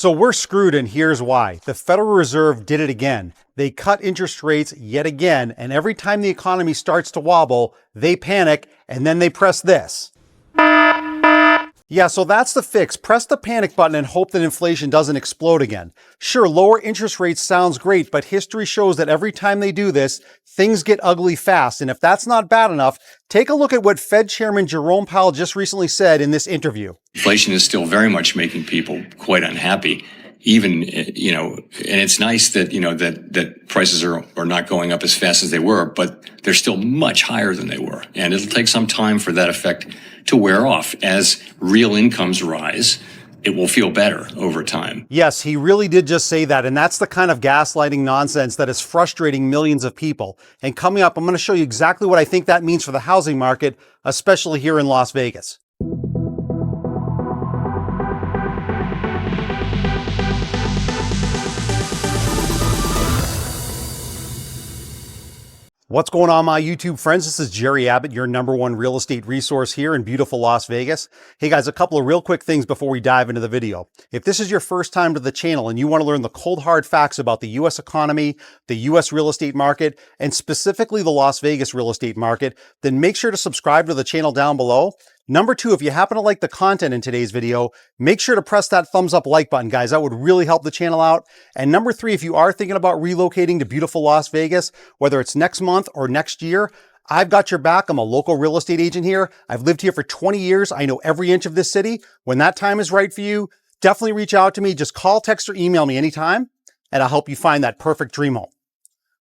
So we're screwed, and here's why. The Federal Reserve did it again. They cut interest rates yet again, and every time the economy starts to wobble, they panic, and then they press this. Yeah, so that's the fix. Press the panic button and hope that inflation doesn't explode again. Sure, lower interest rates sounds great, but history shows that every time they do this, things get ugly fast. And if that's not bad enough, take a look at what Fed Chairman Jerome Powell just recently said in this interview. Inflation is still very much making people quite unhappy. Even, and it's nice that, that prices are not going up as fast as they were, but they're still much higher than they were. And it'll take some time for that effect to wear off. As real incomes rise, it will feel better over time. Yes, he really did just say that. And that's the kind of gaslighting nonsense that is frustrating millions of people. And coming up, I'm going to show you exactly what I think that means for the housing market, especially here in Las Vegas. What's going on, my YouTube friends? This is Jerry Abbott, your #1 real estate resource here in beautiful Las Vegas. Hey guys, a couple of real quick things before we dive into the video. If this is your first time to the channel and you want to learn the cold hard facts about the US economy, the US real estate market, and specifically the Las Vegas real estate market, then make sure to subscribe to the channel down below. Number 2, if you happen to like the content in today's video, make sure to press that thumbs up like button, guys. That would really help the channel out. And number 3, if you are thinking about relocating to beautiful Las Vegas, whether it's next month or next year, I've got your back. I'm a local real estate agent here. I've lived here for 20 years. I know every inch of this city. When that time is right for you, definitely reach out to me. Just call, text, or email me anytime, and I'll help you find that perfect dream home.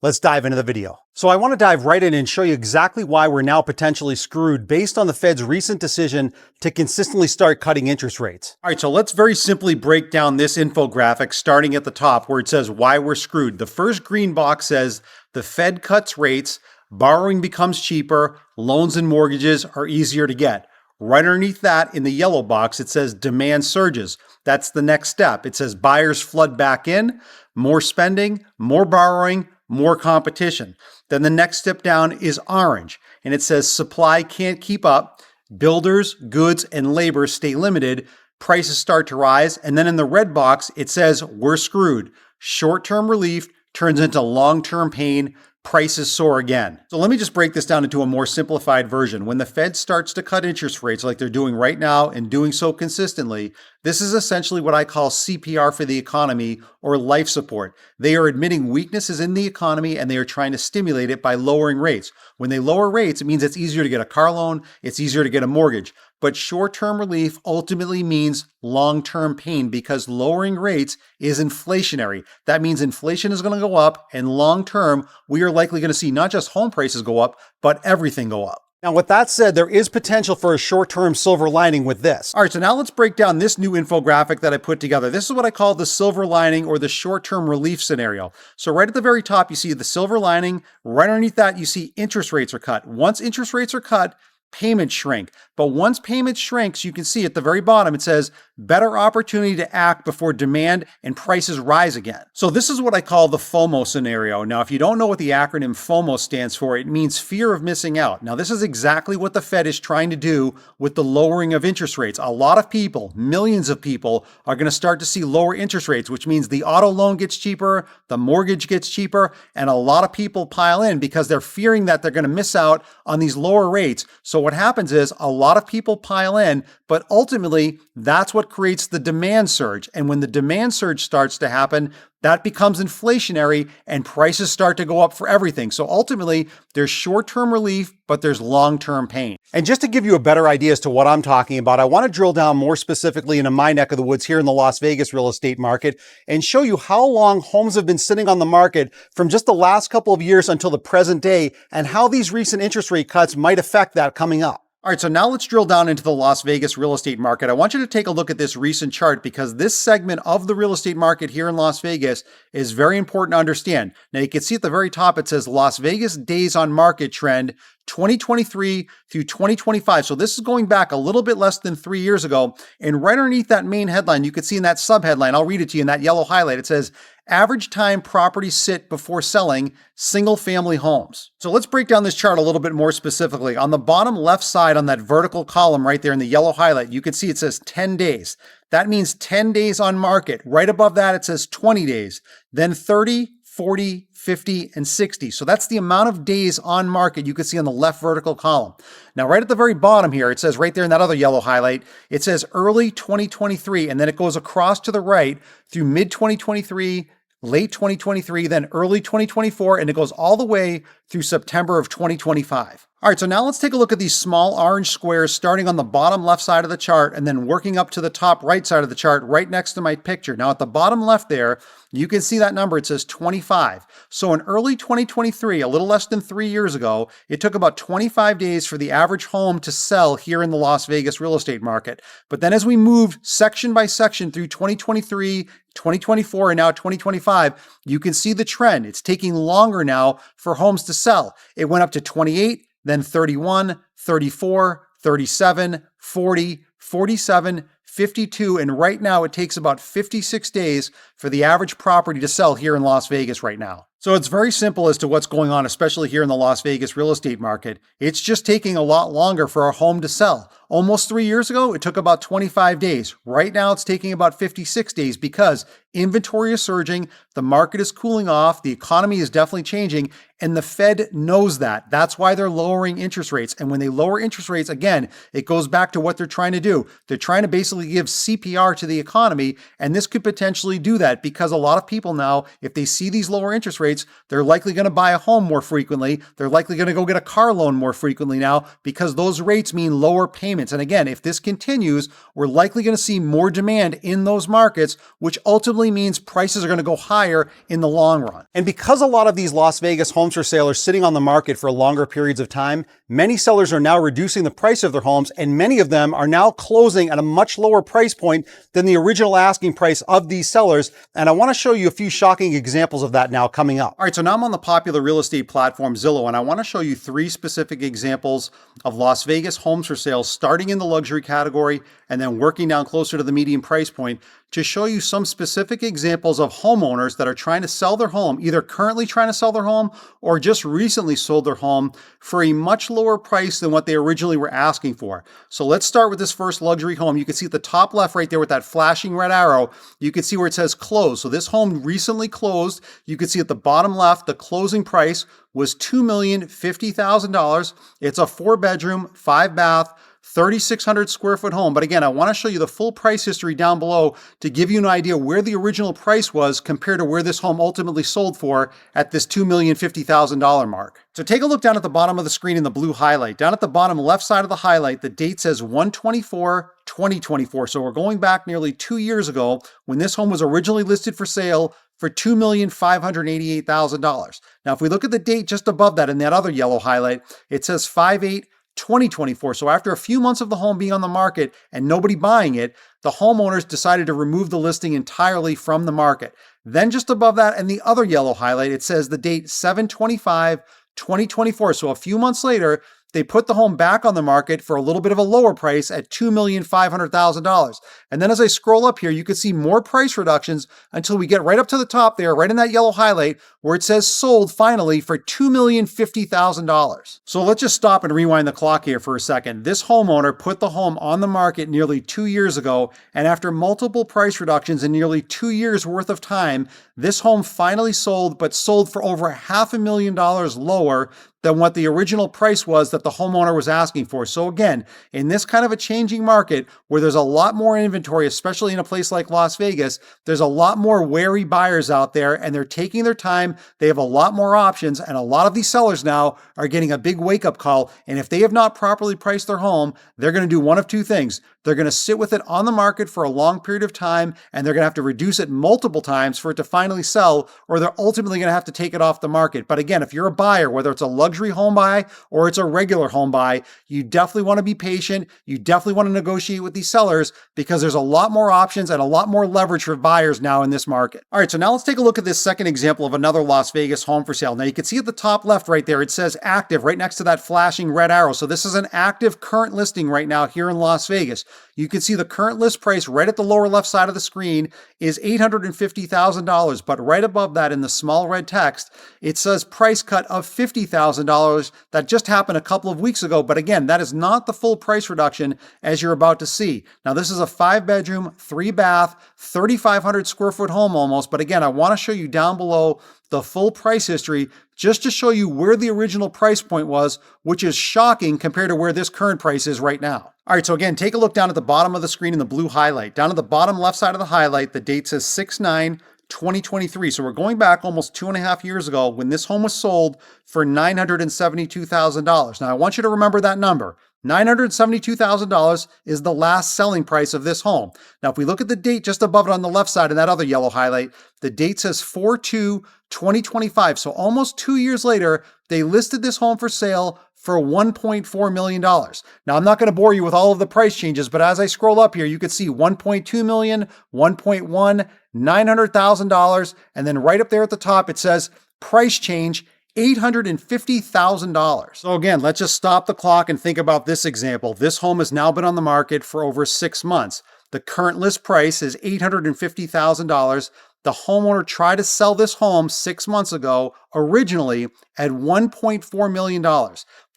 Let's dive into the video. So I want to dive right in and show you exactly why we're now potentially screwed based on the Fed's recent decision to consistently start cutting interest rates. All right, so let's very simply break down this infographic starting at the top where it says why we're screwed. The first green box says the Fed cuts rates, borrowing becomes cheaper, loans and mortgages are easier to get. Right underneath that in the yellow box, it says demand surges. That's the next step. It says buyers flood back in, more spending, more borrowing, more competition. Then the next step down is orange, and it says supply can't keep up, builders, goods, and labor stay limited, prices start to rise, and then in the red box, it says we're screwed. Short-term relief turns into long-term pain, prices soar again. So let me just break this down into a more simplified version. When the Fed starts to cut interest rates like they're doing right now and doing so consistently, this is essentially what I call CPR for the economy, or life support. They are admitting weaknesses in the economy and they are trying to stimulate it by lowering rates. When they lower rates, it means it's easier to get a car loan, it's easier to get a mortgage. But short-term relief ultimately means long-term pain because lowering rates is inflationary. That means inflation is going to go up, and long-term, we are likely going to see not just home prices go up, but everything go up. Now, with that said, there is potential for a short-term silver lining with this. All right, so now let's break down this new infographic that I put together. This is what I call the silver lining, or the short-term relief scenario. So right at the very top, you see the silver lining. Right underneath that, you see interest rates are cut. Once interest rates are cut, payments shrink. But once payments shrinks, you can see at the very bottom, it says better opportunity to act before demand and prices rise again. So this is what I call the FOMO scenario. Now, if you don't know what the acronym FOMO stands for, it means fear of missing out. Now, this is exactly what the Fed is trying to do with the lowering of interest rates. A lot of people, millions of people, are going to start to see lower interest rates, which means the auto loan gets cheaper, the mortgage gets cheaper, and a lot of people pile in because they're fearing that they're going to miss out on these lower rates. So what happens is a lot of people pile in, but ultimately that's what creates the demand surge. And when the demand surge starts to happen, that becomes inflationary and prices start to go up for everything. So ultimately, there's short-term relief, but there's long-term pain. And just to give you a better idea as to what I'm talking about, I want to drill down more specifically into my neck of the woods here in the Las Vegas real estate market and show you how long homes have been sitting on the market from just the last couple of years until the present day, and how these recent interest rate cuts might affect that coming up. All right, so now let's drill down into the Las Vegas real estate market. I want you to take a look at this recent chart because this segment of the real estate market here in Las Vegas is very important to understand. Now, you can see at the very top, it says Las Vegas days on market trend 2023 through 2025. So this is going back a little bit less than 3 years ago. And right underneath that main headline, you can see in that subheadline, I'll read it to you in that yellow highlight. It says, average time properties sit before selling single family homes. So let's break down this chart a little bit more specifically. On the bottom left side on that vertical column right there in the yellow highlight, you can see it says 10 days. That means 10 days on market. Right above that, it says 20 days, then 30, 40, 50, and 60. So that's the amount of days on market you can see on the left vertical column. Now, right at the very bottom here, it says right there in that other yellow highlight, it says early 2023, and then it goes across to the right through mid 2023, late 2023, then early 2024, and it goes all the way through September of 2025. All right, so now let's take a look at these small orange squares starting on the bottom left side of the chart and then working up to the top right side of the chart right next to my picture. Now at the bottom left there, you can see that number, it says 25. So in early 2023, a little less than 3 years ago, it took about 25 days for the average home to sell here in the Las Vegas real estate market. But then as we moved section by section through 2023, 2024, and now 2025, you can see the trend. It's taking longer now for homes to sell. It went up to 28, then 31, 34, 37, 40, 47, 52, and right now it takes about 56 days for the average property to sell here in Las Vegas right now. So it's very simple as to what's going on, especially here in the Las Vegas real estate market. It's just taking a lot longer for a home to sell. Almost 3 years ago, it took about 25 days. Right now, it's taking about 56 days because inventory is surging, the market is cooling off, the economy is definitely changing, and the Fed knows that. That's why they're lowering interest rates. And when they lower interest rates, again, it goes back to what they're trying to do. They're trying to basically give CPR to the economy, and this could potentially do that because a lot of people now, if they see these lower interest rates, they're likely going to buy a home more frequently. They're likely going to go get a car loan more frequently now because those rates mean lower payments. And again, if this continues, we're likely going to see more demand in those markets, which ultimately means prices are going to go higher in the long run. And because a lot of these Las Vegas homes for sale are sitting on the market for longer periods of time, many sellers are now reducing the price of their homes, and many of them are now closing at a much lower price point than the original asking price of these sellers. And I want to show you a few shocking examples of that now coming up. All right, so now I'm on the popular real estate platform Zillow, and I want to show you 3 specific examples of Las Vegas homes for sale starting in the luxury category and then working down closer to the median price point to show you some specific examples of homeowners that are trying to sell their home, either currently trying to sell their home or just recently sold their home for a much lower price than what they originally were asking for. So let's start with this first luxury home. You can see at the top left right there with that flashing red arrow, you can see where it says close. So this home recently closed. You can see at the bottom left, the closing price was $2,050,000. It's a 4-bedroom, 5-bath, 3,600 square foot home. But again, I want to show you the full price history down below to give you an idea where the original price was compared to where this home ultimately sold for at this $2,050,000 mark. So take a look down at the bottom of the screen in the blue highlight. Down at the bottom left side of the highlight, the date says 1/24/2024. So we're going back nearly 2 years ago when this home was originally listed for sale for $2,588,000. Now, if we look at the date just above that in that other yellow highlight, it says 5/8/2024. So after a few months of the home being on the market and nobody buying it, the homeowners decided to remove the listing entirely from the market. Then just above that in the other yellow highlight, it says the date 7/25/2024. So a few months later, they put the home back on the market for a little bit of a lower price at $2,500,000. And then as I scroll up here, you can see more price reductions until we get right up to the top there, right in that yellow highlight, where it says sold finally for $2,050,000. So let's just stop and rewind the clock here for a second. This homeowner put the home on the market nearly 2 years ago, and after multiple price reductions in nearly 2 years worth of time, this home finally sold, but sold for over $500,000 lower than what the original price was that the homeowner was asking for. So again, in this kind of a changing market where there's a lot more inventory, especially in a place like Las Vegas, there's a lot more wary buyers out there and they're taking their time. They have a lot more options, and a lot of these sellers now are getting a big wake-up call. And if they have not properly priced their home, they're going to do one of two things. They're going to sit with it on the market for a long period of time, and they're going to have to reduce it multiple times for it to finally sell, or they're ultimately going to have to take it off the market. But again, if you're a buyer, whether it's a luxury home buy or it's a regular home buy, you definitely want to be patient. You definitely want to negotiate with these sellers because there's a lot more options and a lot more leverage for buyers now in this market. All right, so now let's take a look at this second example of another Las Vegas home for sale. Now you can see at the top left right there, it says active right next to that flashing red arrow. So this is an active current listing right now here in Las Vegas. You can see the current list price right at the lower left side of the screen is $850,000, but right above that in the small red text, it says price cut of $50,000. That just happened a couple of weeks ago, but again, that is not the full price reduction as you're about to see. Now, this is a 5-bedroom, 3-bath, 3,500 square foot home almost, but again, I want to show you down below the full price history just to show you where the original price point was, which is shocking compared to where this current price is right now. All right, so again, take a look down at the bottom of the screen in the blue highlight. Down at the bottom left side of the highlight, the date says 6/9/2023. So we're going back almost 2.5 years ago when this home was sold for $972,000. Now, I want you to remember that number. $972,000 is the last selling price of this home. Now, if we look at the date just above it on the left side in that other yellow highlight, the date says 4/2/2025. So almost 2 years later, they listed this home for sale for $1.4 million. Now, I'm not going to bore you with all of the price changes, but as I scroll up here, you can see 1.2 million, 1.1, $900,000, and then right up there at the top, it says price change $850,000. So again, let's just stop the clock and think about this example. This home has now been on the market for over 6 months. The current list price is $850,000. The homeowner tried to sell this home 6 months ago, originally at $1.4 million.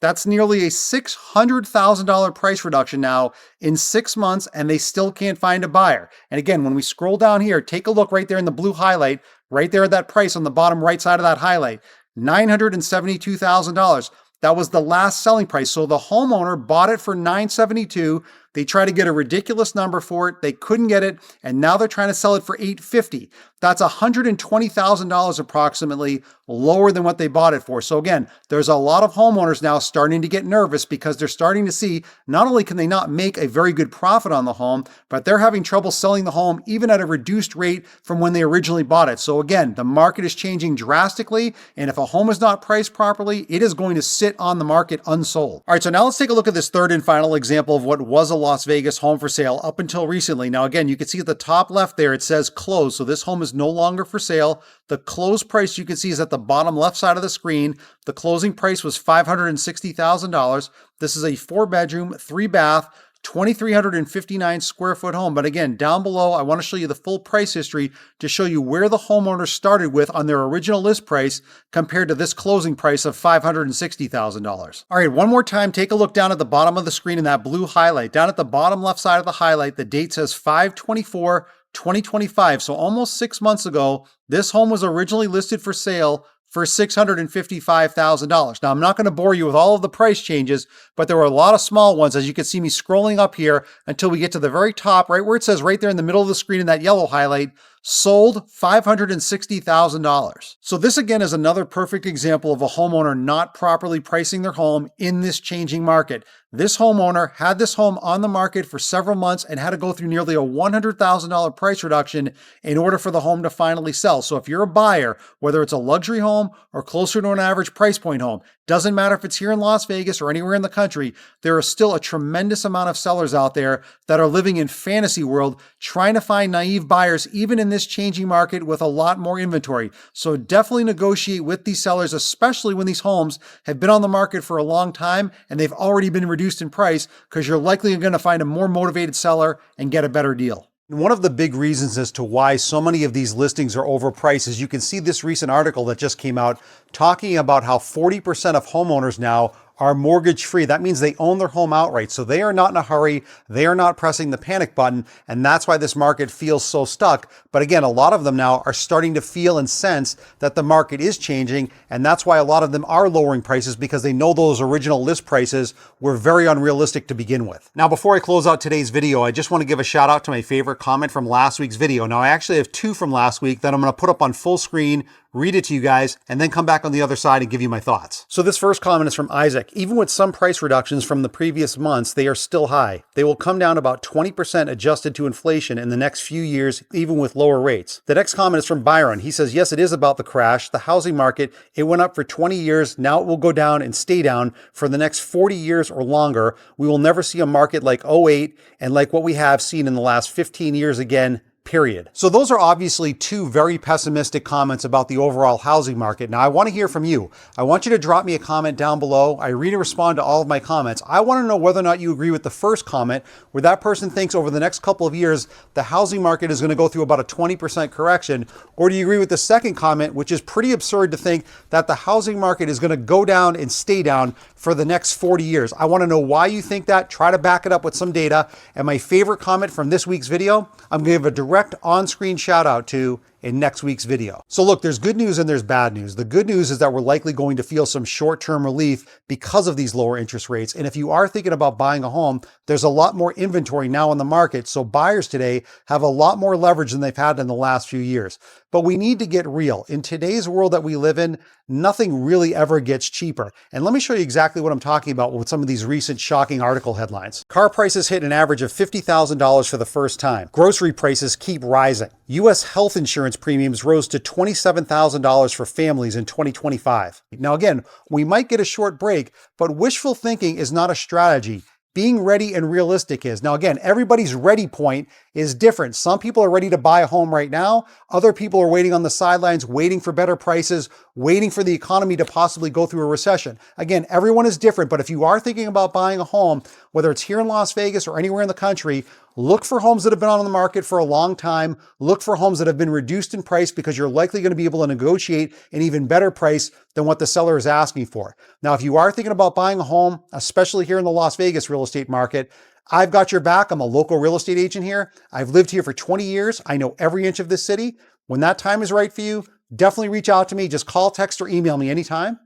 That's nearly a $600,000 price reduction now in 6 months, and they still can't find a buyer. And again, when we scroll down here, take a look right there in the blue highlight, right there at that price on the bottom right side of that highlight. $972,000. That was the last selling price. So the homeowner bought it for $972,000. They tried to get a ridiculous number for it. They couldn't get it. And now they're trying to sell it for $850,000. That's $120,000 approximately lower than what they bought it for. So again, there's a lot of homeowners now starting to get nervous because they're starting to see not only can they not make a very good profit on the home, but they're having trouble selling the home even at a reduced rate from when they originally bought it. So again, the market is changing drastically. And if a home is not priced properly, it is going to sit on the market unsold. All right, so now let's take a look at this third and final example of what was a Las Vegas home for sale up until recently. Now again, you can see at the top left there, it says closed. So this home is no longer for sale. The closed price you can see is at the bottom left side of the screen. The closing price was $560,000. This is a 4-bedroom, 3-bath, 2,359 square foot home. But again, down below, I want to show you the full price history to show you where the homeowner started with on their original list price compared to this closing price of $560,000. All right, one more time, take a look down at the bottom of the screen in that blue highlight. Down at the bottom left side of the highlight, the date says 5/24/2025. So almost 6 months ago, this home was originally listed for sale for $655,000. Now, I'm not going to bore you with all of the price changes, but there were a lot of small ones, as you can see me scrolling up here until we get to the very top, right where it says right there in the middle of the screen in that yellow highlight, sold $560,000. So this again is another perfect example of a homeowner not properly pricing their home in this changing market. This homeowner had this home on the market for several months and had to go through nearly a $100,000 price reduction in order for the home to finally sell. So if you're a buyer, whether it's a luxury home or closer to an average price point home, doesn't matter if it's here in Las Vegas or anywhere in the country, there are still a tremendous amount of sellers out there that are living in fantasy world, trying to find naive buyers, even in this changing market with a lot more inventory. So definitely negotiate with these sellers, especially when these homes have been on the market for a long time and they've already been reduced in price, because you're likely going to find a more motivated seller and get a better deal. One of the big reasons as to why so many of these listings are overpriced is you can see this recent article that just came out talking about how 40% of homeowners now are mortgage free. That means they own their home outright. So they are not in a hurry. They are not pressing the panic button. And that's why this market feels so stuck. But again, a lot of them now are starting to feel and sense that the market is changing. And that's why a lot of them are lowering prices, because they know those original list prices were very unrealistic to begin with. Now, before I close out today's video, I just want to give a shout out to my favorite comment from last week's video. Now, I actually have 2 from last week that I'm going to put up on full screen, read it to you guys, and then come back on the other side and give you my thoughts. So this first comment is from Isaac. Even with some price reductions from the previous months, they are still high. They will come down about 20% adjusted to inflation in the next few years, even with lower rates. The next comment is from Byron. He says, yes, it is about the crash. The housing market, it went up for 20 years. Now it will go down and stay down for the next 40 years or longer. We will never see a market like '08 and like what we have seen in the last 15 years again. period. So those are obviously two very pessimistic comments about the overall housing market. Now I want to hear from you. I want you to drop me a comment down below. I read and respond to all of my comments. I want to know whether or not you agree with the first comment, where that person thinks over the next couple of years, the housing market is going to go through about a 20% correction. Or do you agree with the second comment, which is pretty absurd to think that the housing market is going to go down and stay down for the next 40 years? I want to know why you think that. Try to back it up with some data. And my favorite comment from this week's video, I'm going to give a direct on-screen shout out to in next week's video. So look, there's good news and there's bad news. The good news is that we're likely going to feel some short-term relief because of these lower interest rates. And if you are thinking about buying a home, there's a lot more inventory now in the market. So buyers today have a lot more leverage than they've had in the last few years. But we need to get real. In today's world that we live in, nothing really ever gets cheaper. And let me show you exactly what I'm talking about with some of these recent shocking article headlines. Car prices hit an average of $50,000 for the first time. Grocery prices keep rising. U.S. health insurance premiums rose to $27,000 for families in 2025. Now again, we might get a short break, but wishful thinking is not a strategy. Being ready and realistic is. Now again, everybody's ready point is different. Some people are ready to buy a home right now. Other people are waiting on the sidelines, waiting for better prices, waiting for the economy to possibly go through a recession. Again, everyone is different, but if you are thinking about buying a home, whether it's here in Las Vegas or anywhere in the country, look for homes that have been on the market for a long time. Look for homes that have been reduced in price because you're likely going to be able to negotiate an even better price than what the seller is asking for. Now, if you are thinking about buying a home, especially here in the Las Vegas real estate market, I've got your back. I'm a local real estate agent here. I've lived here for 20 years. I know every inch of this city. When that time is right for you, definitely reach out to me. Just call, text, or email me anytime,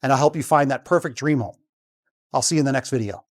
and I'll help you find that perfect dream home. I'll see you in the next video.